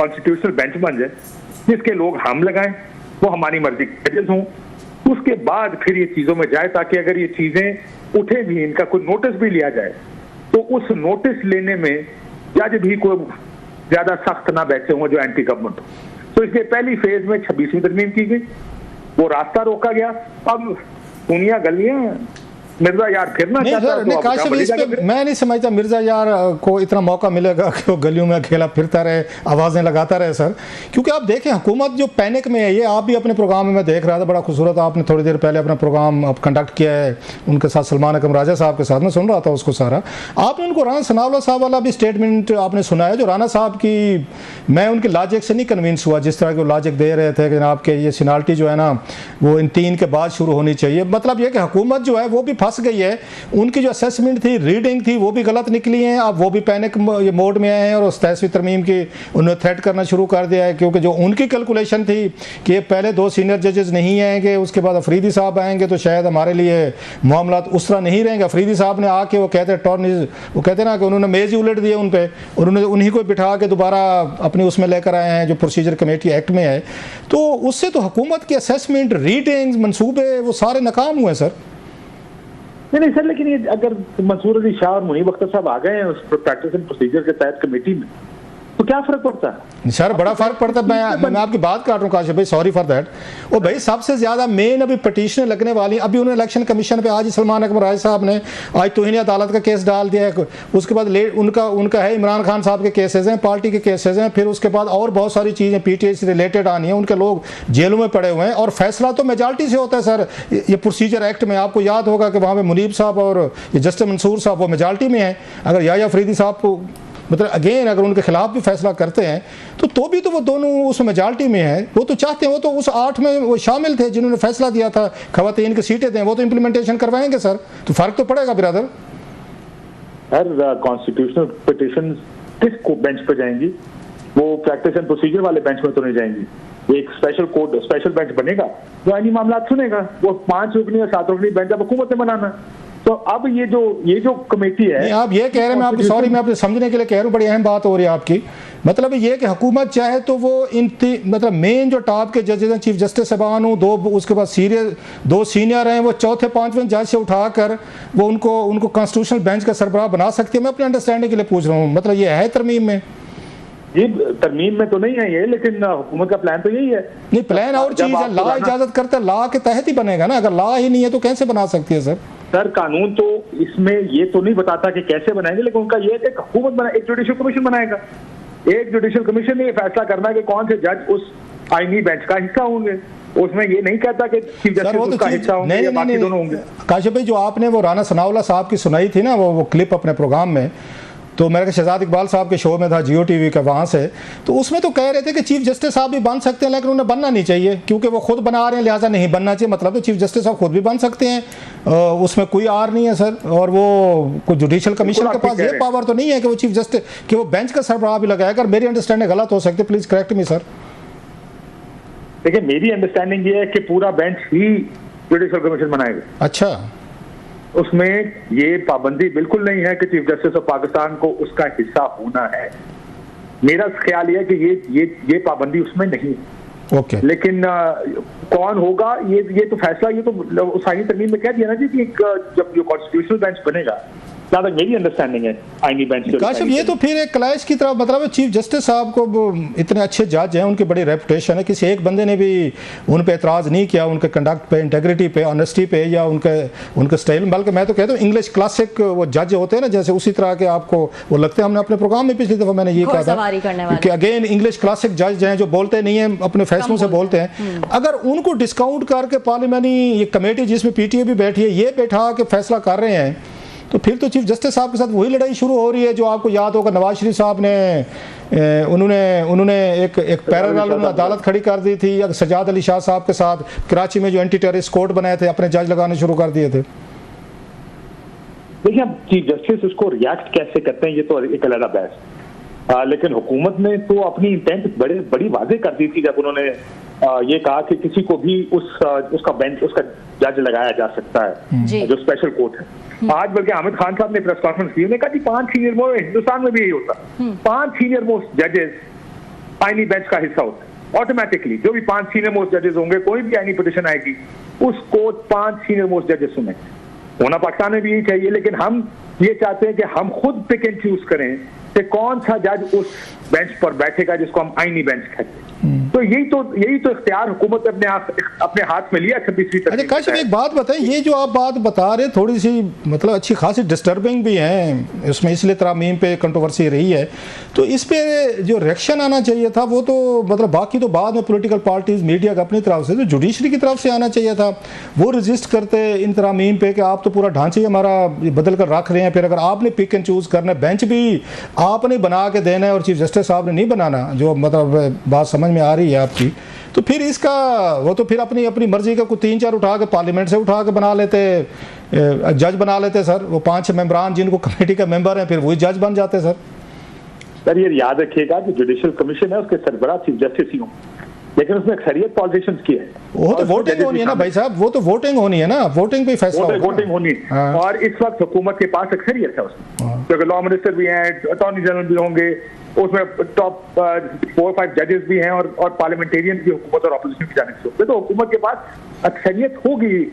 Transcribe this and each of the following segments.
Constitutional bench बन जाए जिसके लोग हम लगाएं, वो हमारी मर्जी के जजेस हों, उसके बाद फिर ये चीजों में जाए, ताकि अगर ये चीजें उठे भी, इनका कोई नोटिस भी लिया जाए, तो उस नोटिस लेने में जज भी कोई ज्यादा सख्त ना बैठे हों जो एंटी गवर्नमेंट हो। तो इसलिए पहली फेज में 26वीं तरमीम की गई, वो रास्ता रोका गया। अब दुनिया गलियां मिर्जा यार फिरना चाहता है, तो काशिफ इस पे मैं नहीं समझता मिर्जा यार को इतना मौका मिलेगा कि वो गलियों में अकेला फिरता रहे, आवाज़ें लगाता रहे सर। क्योंकि आप देखें हुकूमत जो पैनिक में है, ये आप भी अपने प्रोग्राम में मैं देख रहा था, बड़ा खूबसूरत आपने थोड़ी देर पहले अपना प्रोग्राम आप कंडक्ट किया है उनके साथ, सलमान अकरम राजा साहब के साथ, मैं सुन रहा था उसको सारा। आपने उनको राना सनाउल्लाह साहब वाला भी स्टेटमेंट आपने सुना है, जो राना साहब की, मैं उनकी लॉजिक से नहीं कन्विंस हुआ जिस तरह के वो लॉजिक दे रहे थे कि जनाब के ये सीनाल्टी जो है ना वो इन 3 के बाद शुरू होनी चाहिए। मतलब ये कि हुकूमत जो है वो भी फंस गई है, उनकी जो असेसमेंट थी, रीडिंग थी, वो भी गलत निकली है। अब वो भी पैनिक मोड में आए हैं और 27वीं तरमीम की उन्होंने थ्रेट करना शुरू कर दिया है, क्योंकि जो उनकी कैलकुलेशन थी कि पहले 2 सीनियर जजेस नहीं आएंगे, उसके बाद अफरीदी साहब आएंगे, तो शायद हमारे लिए मामला उस तरह नहीं रहेंगे। अफरीदी साहब ने आके वो कहते वो कहते ना कि उन्होंने मेज ही उलट दिए उन पर, उन्होंने उन्हीं को बिठा के दोबारा अपने उसमें लेकर आए हैं जो प्रोसीजर कमेटी एक्ट में है। तो उससे तो हुकूमत की असेसमेंट, रीडिंग, मनसूबे वो सारे नाकाम हुए सर। नहीं सर, लेकिन ये अगर मंसूर अली शाह और मुनीब अख्तर साहब आ गए हैं उस प्रैक्टिस एंड प्रोसीजर के तहत कमेटी में, तो क्या फर्क पड़ता है सर? बड़ा फर्क पड़ता है। मैं आपकी बात काट रहा हूँ काशिफ भाई, सॉरी फॉर दैट। वो भाई सबसे ज्यादा मेन अभी पटिशनें लगने वाली, अभी उन्होंने इलेक्शन कमीशन पे आज ही सलमान अकबर राज साहब ने आज तौहीन अदालत का केस डाल दिया है। उसके बाद उनका है इमरान खान साहब के केसेस हैं, पार्टी के केसेस हैं, फिर उसके बाद और बहुत सारी चीज़ें पीटीआई से रिलेटेड आनी है, उनके लोग जेलों में पड़े हुए हैं। और फैसला तो मेजॉरिटी से होता है सर। ये प्रोसीजर एक्ट में आपको याद होगा कि वहाँ पर मुनीब साहब और जस्टिस मंसूर साहब वो मेजॉरिटी में हैं। अगर याया अफरीदी साहब को मतलब अगेन अगर उनके खिलाफ भी फैसला करते हैं तो भी तो वो दोनों उस मेजॉरिटी में हैं। वो तो चाहते हैं, वो तो उस 8 में वो शामिल थे जिन्होंने फैसला दिया था खवातीन की सीटें दें, वो तो इम्प्लीमेंटेशन करवाएंगे सर। तो फर्क तो पड़ेगा ब्रदर। हर कॉन्स्टिट्यूशनल पिटीशन किस बेंच पे जाएंगी? वो प्रैक्टिस एंड प्रोसीजर वाले बेंच में तो नहीं जाएंगी। एक स्पेशल कोर्ट, स्पेशल बेंच बनेगा जो आईनी मामला सुनेगा। वो 5 रुकनी और 7 रुकनी बेंच अब हुकूमत ने बनाना। तो अब ये जो कमेटी है, आप ये कह रहे हैं, मैं आपको सॉरी, मैं आपसे समझने के लिए कह रहा हूँ, बड़ी अहम बात हो रही है आपकी। मतलब ये कि हुकूमत चाहे तो वो मतलब मेन जो टॉप के जजेस हैं, चीफ जस्टिस साहबान हो, 2 उसके बाद 2 सीनियर हैं, वो 4थे 5वें जज से उठाकर वो उनको कॉन्स्टिट्यूशनल बेंच का सरबराह बना सकती है। मैं अपने अंडरस्टैंडिंग के लिए पूछ रहा हूँ, मतलब ये है तरमीम में? ये तरमीम में तो नहीं है ये, लेकिन हुकूमत का प्लान तो यही है। नहीं, प्लान और चीज है, लॉ इजाजत करता है, लॉ के तहत ही बनेगा ना। अगर लॉ ही नहीं है तो कैसे बना सकती है सर? कानून तो इसमें ये तो नहीं बताता कि कैसे बनाएंगे, लेकिन उनका ये है कि हुकूमत एक जुडिशियल कमीशन बनाएगा। एक जुडिशियल कमीशन ने ये फैसला करना कि कौन से जज उस आईनी बेंच का हिस्सा होंगे। उसमें ये नहीं कहता कि चीफ जस्टिस उसका हिस्सा होंगे या बाकी दोनों होंगे। काशिफ भाई, जो आपने वो राना सनाउल्लाह साहब की सुनाई थी ना वो क्लिप अपने प्रोग्राम में, तो मेरे शहजाद इकबाल साहब के शो में था जियो टीवी का, वहाँ से, तो उसमें तो कह रहे थे कि चीफ जस्टिस साहब भी बन सकते हैं, लेकिन उन्हें बनना नहीं चाहिए क्योंकि वो खुद बना रहे हैं, लिहाजा नहीं बनना चाहिए। मतलब तो चीफ जस्टिस साहब खुद भी बन सकते हैं, उसमें कोई आर नहीं है सर। और वो कोई जुडिशियल कमीशन के पास ये पावर तो नहीं है कि वो चीफ जस्टिस कि वो बेंच का सरबराह भी लगाए। अगर मेरी अंडरस्टैंडिंग गलत हो सकती है, प्लीज करेक्ट मी सर। देखिए, मेरी अंडरस्टैंडिंग ये है कि पूरा बेंच ही जुडिशियल कमीशन बनाएगा। अच्छा, उसमें ये पाबंदी बिल्कुल नहीं है कि चीफ जस्टिस ऑफ पाकिस्तान को उसका हिस्सा होना है। मेरा ख्याल ये है कि ये पाबंदी उसमें नहीं है। ओके। लेकिन कौन होगा ये तो फैसला ये तो साइनी तरमीम में कह दिया ना जी कि जब जो कॉन्स्टिट्यूशनल बेंच बनेगा, जहाँ तक मेरी अंडरस्टैंडिंग है आईनी बेंच के। काशिफ, ये तो फिर एक क्लैश की तरफ, मतलब चीफ जस्टिस साहब को इतने अच्छे जज हैं, उनकी बड़ी रेपुटेशन है, किसी एक बंदे ने भी उन पे एतराज़ नहीं किया, उनके कंडक्ट पे, इंटेग्रिटी पे, ऑनेस्टी पे या उनके स्टाइल। बल्कि मैं तो कहता हूँ इंग्लिश क्लासिक वो जज होते हैं ना, जैसे उसी तरह के आपको वो लगते हैं। हमने अपने प्रोग्राम में पिछली दफ़ा मैंने ये कहा था कि अगेन इंग्लिश क्लासिक जज हैं जो बोलते नहीं हैं, अपने फैसलों से बोलते हैं। अगर उनको डिस्काउंट करके पार्लियामानी ये कमेटी जिसमें पीटीए भी बैठी है, ये बैठा के फैसला कर रहे हैं, तो फिर तो चीफ जस्टिस साहब के साथ वही लड़ाई शुरू हो रही है जो आपको याद होगा नवाज शरीफ साहब ने उन्होंने एक पैरेलल अदालत खड़ी कर दी थी सजाद अली शाह साहब के साथ कराची में, जो एंटी टेररिस्ट कोर्ट बनाए थे, अपने जज लगाने शुरू कर दिए थे। देखिए, अब चीफ जस्टिस उसको रिएक्ट कैसे करते हैं ये तो एक अलग बहस। लेकिन हुकूमत ने तो अपनी इंटेंट बड़ी वाज़ेह कर दी थी जब उन्होंने ये कहा कि किसी को भी उसका बेंच, उसका जज लगाया जा सकता है जो स्पेशल कोर्ट है। आज बल्कि हामिद खान साहब ने प्रेस कॉन्फ्रेंस की, उन्होंने कहा कि 5 सीनियर मोस्ट, हिंदुस्तान में भी यही होता, 5 सीनियर मोस्ट जजेस आईनी बेंच का हिस्सा होता है ऑटोमेटिकली। जो भी 5 सीनियर मोस्ट जजेस होंगे, कोई भी आईनी पिटिशन आएगी उसको 5 सीनियर मोस्ट जजेस सुने। होना पाकिस्तान में भी यही चाहिए, लेकिन हम ये चाहते हैं कि हम खुद पिक एंड चूज करें कि कौन सा जज उस बेंच पर बैठेगा जिसको हम आईनी बेंच कहते हैं। तो यही तो इख्तियार हुकूमत ने अपने हाथ में लिया 26वीं। अच्छा काशिफ, एक बात बताएं, ये जो आप बात बता रहे थोड़ी सी मतलब अच्छी खासी डिस्टर्बिंग भी है, इसमें इसलिए तरामीम पे कंट्रोवर्सी रही है, तो इस पे जो रिएक्शन आना चाहिए था वो तो मतलब बाकी तो बाद में पॉलिटिकल पार्टीज मीडिया का अपनी तरफ से, तो जुडिशरी की तरफ से आना चाहिए था। वो रजिस्ट करते इन तरामीम पे कि आप तो पूरा ढांचे हमारा बदल कर रख रहे हैं, फिर अगर आपने पिक एंड चूज करना है, बेंच भी आपने बना के देना है और चीफ जस्टिस साहब ने नहीं बनाना, जो मतलब बात समझ में आ रही है आपकी, तो फिर इसका वो तो फिर अपनी मर्जी का कोई 3-4 उठा के पार्लियामेंट से उठा के बना लेते, जज बना लेते सर। वो 5 मेंबरान जिनको कमेटी का मेंबर हैं, फिर वही जज बन जाते सर। ये याद रखिएगा कि जुडिशियल कमीशन है, उसके सरबराह चीफ जस्टिस ही हों, लेकिन उसमें अक्सरियत पॉलिटिशियंस की है। वो तो वोटिंग होनी है ना भाई साहब, वो तो वोटिंग होनी है ना, वोटिंग पे फैसला होगा। वोटिंग होनी है। और इस वक्त हुकूमत के पास अक्सरियत है उसमें, तो लॉ मिनिस्टर भी हैं, अटॉर्नी जनरल भी होंगे, उसमें टॉप 4-5 जजेस भी हैं, और पार्लियामेंटेरियन भी हुकूमत और अपोजिशन की जानिब से होंगे, तो हुकूमत के पास अक्सरियत होगी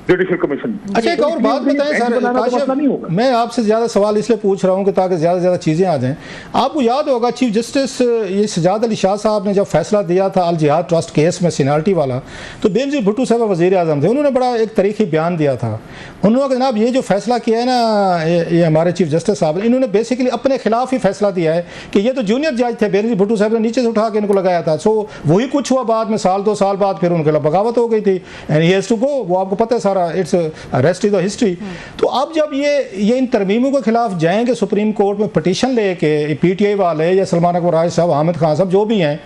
जुडिशियल कमीशन। अच्छा एक और बात बताएं सर काशिफ, मैं आपसे ज़्यादा सवाल इसलिए पूछ रहा हूं कि ताकि ज़्यादा से ज़्यादा चीज़ें आ जाएं। आपको याद होगा चीफ जस्टिस ये सजाद अली शाह साहब ने जब फैसला दिया था अल जिहाद ट्रस्ट केस में सीनियरिटी वाला, तो बेनज़ीर भुट्टो साहब वज़ीर आज़म थे, उन्होंने बड़ा एक तारीखी बयान दिया था। उन्होंने कहा जनाब ये जो फैसला किया है ना ये हमारे चीफ जस्टिस साहब ने, इन्होंने बेसिकली अपने खिलाफ ही फैसला दिया है कि ये तो जूनियर जज थे, बेनज़ीर भुट्टो साहब ने नीचे से उठा के इनको लगाया था। सो वही कुछ हुआ बाद में, 1-2 साल बाद फिर उनके खिलाफ बगावत हो गई थी, and he has to go, वो आपको पता है सारा, it's rest is the history. तो अब जब ये इन तरमीमों के खिलाफ जाएंगे सुप्रीम कोर्ट में पिटीशन लेके, पीटीआई वाले या सलमान अकबर राज साहब, आमिर खान साहब, जो भी हैं,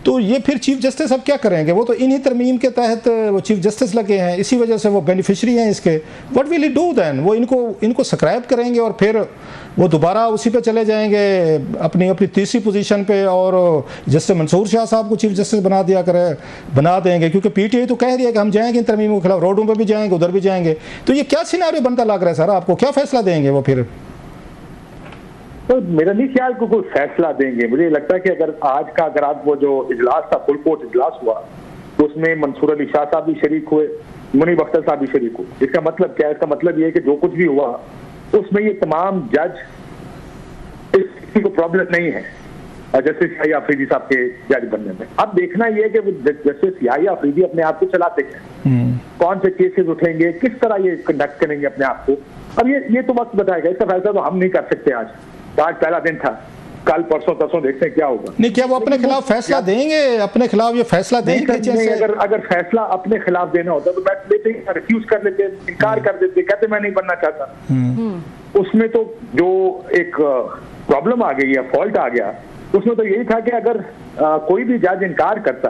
तो ये फिर चीफ जस्टिस अब क्या करेंगे? वो तो इन्हीं तरमीम के तहत वो चीफ जस्टिस लगे हैं, इसी वजह से वो बेनिफिशरी हैं इसके। What will he do then? वो इनको सब्सक्राइब करेंगे और फिर वो दोबारा उसी पे चले जाएंगे अपनी तीसरी पोजीशन पे, और जस्टिस मंसूर शाह साहब को चीफ जस्टिस बना देंगे, क्योंकि पीटीआई तो कह रही है कि हम जाएंगे इन तरमीमों के खिलाफ, रोडों पर भी जाएंगे, उधर भी जाएंगे। तो ये क्या सिनारियो बनता लग रहा है सर आपको? क्या फैसला देंगे वो फिर? तो मेरा नहीं ख्याल को कोई फैसला देंगे। मुझे लगता है कि अगर आज वो जो इजलास था, फुल कोर्ट इजलास हुआ, तो उसमें मंसूर अली शाह साहब भी शरीक हुए, मुनीब अख्तर साहब भी शरीक हुए। इसका मतलब क्या है? इसका मतलब ये है कि जो कुछ भी हुआ उसमें ये तमाम जज, किसी को प्रॉब्लम नहीं है जस्टिस याहिया अफरीदी साहब के जज बनने में। अब देखना यह है कि जस्टिस याहिया अफरीदी अपने आप को चलाते हैं, कौन से केसेस उठेंगे, किस तरह ये कंडक्ट करेंगे अपने आप को। अब ये तो वक्त बताएगा, इसका फैसला तो हम नहीं कर सकते। आज पहला दिन था, कल परसों तरसों देखते हैं क्या होगा। नहीं, क्या वो अपने खिलाफ फैसला देंगे? अपने खिलाफ ये फैसला देंगे? अगर फैसला अपने खिलाफ देना होता तो बैठ लेते, रिफ्यूज कर लेते, इनकार कर देते, कहते मैं नहीं बनना चाहता। उसमें तो जो एक प्रॉब्लम आ गई है, फॉल्ट आ गया, उसमें तो यही था कि अगर कोई भी जज इनकार करता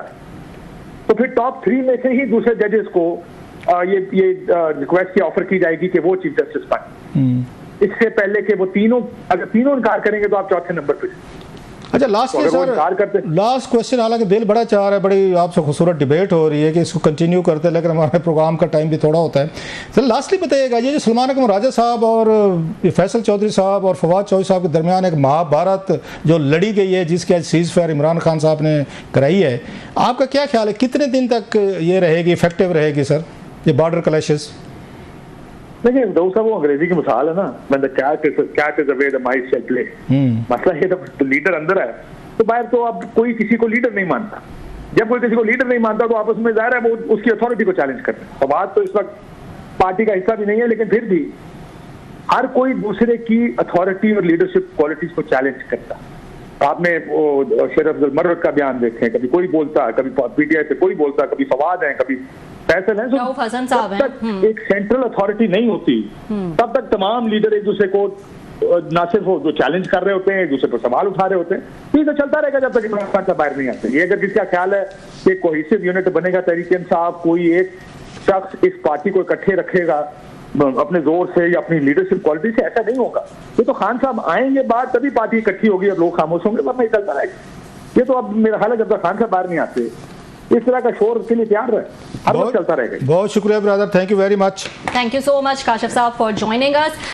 तो फिर टॉप 3 में से ही दूसरे जजेस को ये रिक्वेस्ट की ऑफर की जाएगी कि वो चीफ जस्टिस बने। इससे पहले कि वो अगर तीनों इनकार करेंगे तो आप चौथे नंबर पे। अच्छा लास्ट क्वेश्चन, हालांकि दिल बड़ा चाह रहा है, बड़ी आपसे खूबसूरत डिबेट हो रही है कि इसको कंटिन्यू करते, लेकिन हमारे प्रोग्राम का टाइम भी थोड़ा होता है। सर लास्टली बताइएगा, ये जो सलमान अकबर राजा साहब और फैसल चौधरी साहब और फवाद चौधरी साहब के दरमियान एक महाभारत जो लड़ी गई है, जिसकी आज सीज फायर इमरान खान साहब ने कराई है, आपका क्या ख्याल है कितने दिन तक ये रहेगी, इफेक्टिव रहेगी सर ये बॉर्डर क्लैशेस? देखिए दोस्त साहब, वो अंग्रेजी की मिसाल है ना, when the cat is away the mice shall play। मसला ये तो लीडर अंदर है, तो बाहर तो अब कोई किसी को लीडर नहीं मानता। जब कोई किसी को लीडर नहीं मानता तो आपस में जाहिर है वो उसकी अथॉरिटी को चैलेंज करते हैं। फवाद तो इस वक्त पार्टी का हिस्सा भी नहीं है, लेकिन फिर भी हर कोई दूसरे की अथॉरिटी और लीडरशिप क्वालिटीज को चैलेंज करता है। आपने वो शेर अफजल मर्रत का बयान देखें, कभी कोई बोलता, कभी पीटीआई से कोई बोलता, कभी फवाद है, कभी फैसल है। जब तक एक सेंट्रल अथॉरिटी नहीं होती तब तक तमाम लीडर एक दूसरे को ना सिर्फ जो चैलेंज कर रहे होते हैं, एक दूसरे पर सवाल उठा रहे होते हैं। ये तो चलता रहेगा जब तक इमरान खान साहब बाहर नहीं आते। ये अगर किसी का ख्याल है कि कोहेसिव यूनिट बनेगा तहरीक-ए-इंसाफ, कोई एक शख्स इस पार्टी को इकट्ठे रखेगा अपने जोर से या अपनी लीडरशिप क्वालिटी से, ऐसा नहीं होगा। ये तो खान साहब आएंगे बाद तभी पार्टी इकट्ठी होगी, अब लोग खामोश होंगे, वरना चलता रहेगा। ये तो अब मेरा ख्याल है जब तक खान साहब बाहर नहीं आते इस तरह का शोर के लिए तैयार रहे, हर वक्त चलता रहेगा। बहुत शुक्रिया brother, thank you very much. Thank you so much Kashif साहब फॉर ज्वाइनिंग अस।